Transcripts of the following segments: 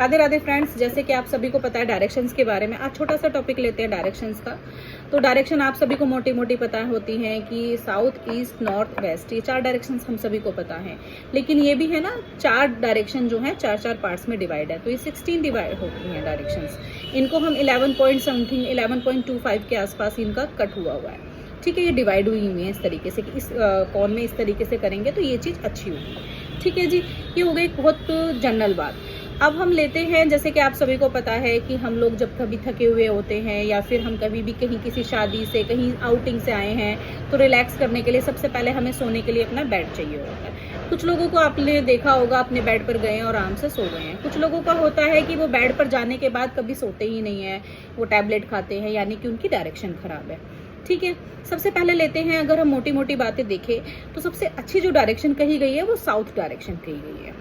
Radhe Radhe friends, जैसे कि आप सभी को पता है डायरेक्शंस के बारे में आज छोटा सा टॉपिक लेते हैं डायरेक्शंस का। तो डायरेक्शन आप सभी को मोटी मोटी पता होती हैं कि साउथ, ईस्ट, नॉर्थ, वेस्ट, ये 4 डायरेक्शंस हम सभी को पता हैं। लेकिन ये भी है ना, 4 डायरेक्शन जो हैं 4 पार्ट्स में डिवाइड है, तो ये 16 डिवाइड होती हैं डायरेक्शंस। इनको हम 11 पॉइंट समथिंग 11.25 के आसपास इनका कट हुआ है। ठीक है, ये डिवाइड हुई है इस तरीके से कि इस कॉर्न में इस तरीके से करेंगे तो ये चीज़ अच्छी होगी। ठीक है जी, ये हो गई बहुत जनरल बात। अब हम लेते हैं, जैसे कि आप सभी को पता है कि हम लोग जब कभी थके हुए होते हैं या फिर हम कभी भी कहीं किसी शादी से कहीं आउटिंग से आए हैं तो रिलैक्स करने के लिए सबसे पहले हमें सोने के लिए अपना बेड चाहिए होता है। कुछ लोगों को आपने देखा होगा अपने बेड पर गए और आराम से सो गए हैं। कुछ लोगों का होता है कि वो बेड पर जाने के बाद कभी सोते ही नहीं है, वो टैबलेट खाते हैं, यानी कि उनकी डायरेक्शन खराब है। ठीक है, सबसे पहले लेते हैं, अगर हम मोटी मोटी बातें देखें तो सबसे अच्छी जो डायरेक्शन कही गई है वो साउथ डायरेक्शन कही गई है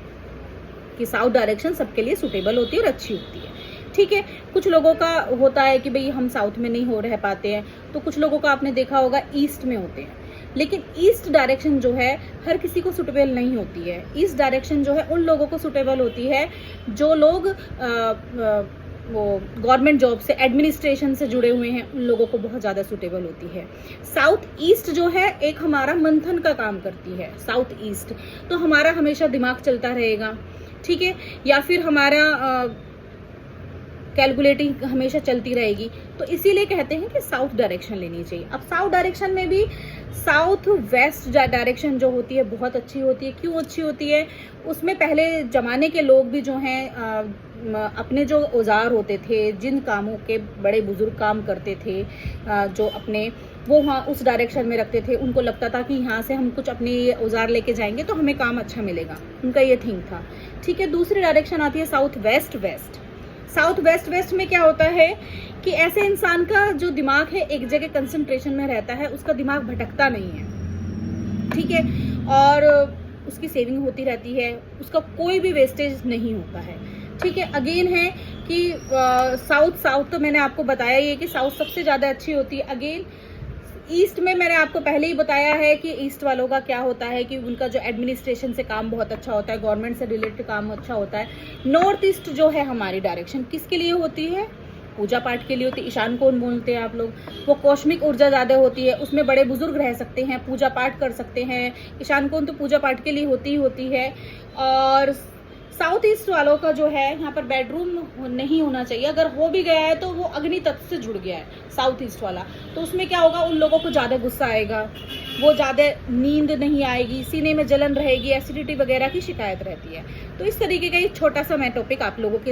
कि साउथ डायरेक्शन सबके लिए सुटेबल होती है और अच्छी होती है। ठीक है, कुछ लोगों का होता है कि भाई हम साउथ में नहीं रह पाते हैं, तो कुछ लोगों का आपने देखा होगा ईस्ट में होते हैं। लेकिन ईस्ट डायरेक्शन जो है हर किसी को सुटेबल नहीं होती है। ईस्ट डायरेक्शन जो है उन लोगों को सुटेबल होती है जो लोग वो गवर्नमेंट जॉब से, एडमिनिस्ट्रेशन से जुड़े हुए हैं, उन लोगों को बहुत ज़्यादा सुटेबल होती है। साउथ ईस्ट जो है एक हमारा मंथन का काम करती है। साउथ ईस्ट तो हमारा हमेशा दिमाग चलता रहेगा, ठीक है, या फिर हमारा कैलकुलेटिंग हमेशा चलती रहेगी। तो इसीलिए कहते हैं कि साउथ डायरेक्शन लेनी चाहिए। अब साउथ डायरेक्शन में भी साउथ वेस्ट डायरेक्शन जो होती है बहुत अच्छी होती है। क्यों अच्छी होती है? उसमें पहले जमाने के लोग भी जो हैं अपने जो औजार होते थे, जिन कामों के बड़े बुजुर्ग काम करते थे, जो अपने वो वहाँ उस डायरेक्शन में रखते थे, उनको लगता था कि यहाँ से हम कुछ अपने औजार लेके जाएंगे तो हमें काम अच्छा मिलेगा, उनका ये थिंक था। ठीक है, दूसरी डायरेक्शन आती है south west west. South west west में क्या होता है कि ऐसे इंसान का जो दिमाग है एक जगह कंसंट्रेशन में रहता है, उसका दिमाग भटकता नहीं है। ठीक है, और उसकी सेविंग होती रहती है, उसका कोई भी वेस्टेज नहीं होता है। ठीक है, अगेन है कि साउथ तो मैंने आपको बताया ही है कि साउथ सबसे ज़्यादा अच्छी होती है। अगेन ईस्ट में मैंने आपको पहले ही बताया है कि ईस्ट वालों का क्या होता है कि उनका जो एडमिनिस्ट्रेशन से काम बहुत अच्छा होता है, गवर्नमेंट से रिलेटेड काम अच्छा होता है। नॉर्थ ईस्ट जो है हमारी डायरेक्शन किसके लिए होती है? पूजा पाठ के लिए होती है। ईशान कौन बोलते हैं आप लोग? वो कॉस्मिक ऊर्जा ज़्यादा होती है, उसमें बड़े बुजुर्ग रह सकते हैं, पूजा पाठ कर सकते हैं। ईशान कौन तो पूजा पाठ के लिए होती ही होती है। और साउथ ईस्ट वालों का जो है यहाँ पर बेडरूम नहीं होना चाहिए। अगर हो भी गया है तो वो अग्नि तत्व से जुड़ गया है साउथ ईस्ट वाला, तो उसमें क्या होगा, उन लोगों को ज़्यादा गुस्सा आएगा, वो ज़्यादा नींद नहीं आएगी, सीने में जलन रहेगी, एसिडिटी वगैरह की शिकायत रहती है। तो इस तरीके का एक छोटा सा मैं टॉपिक आप लोगों के लिए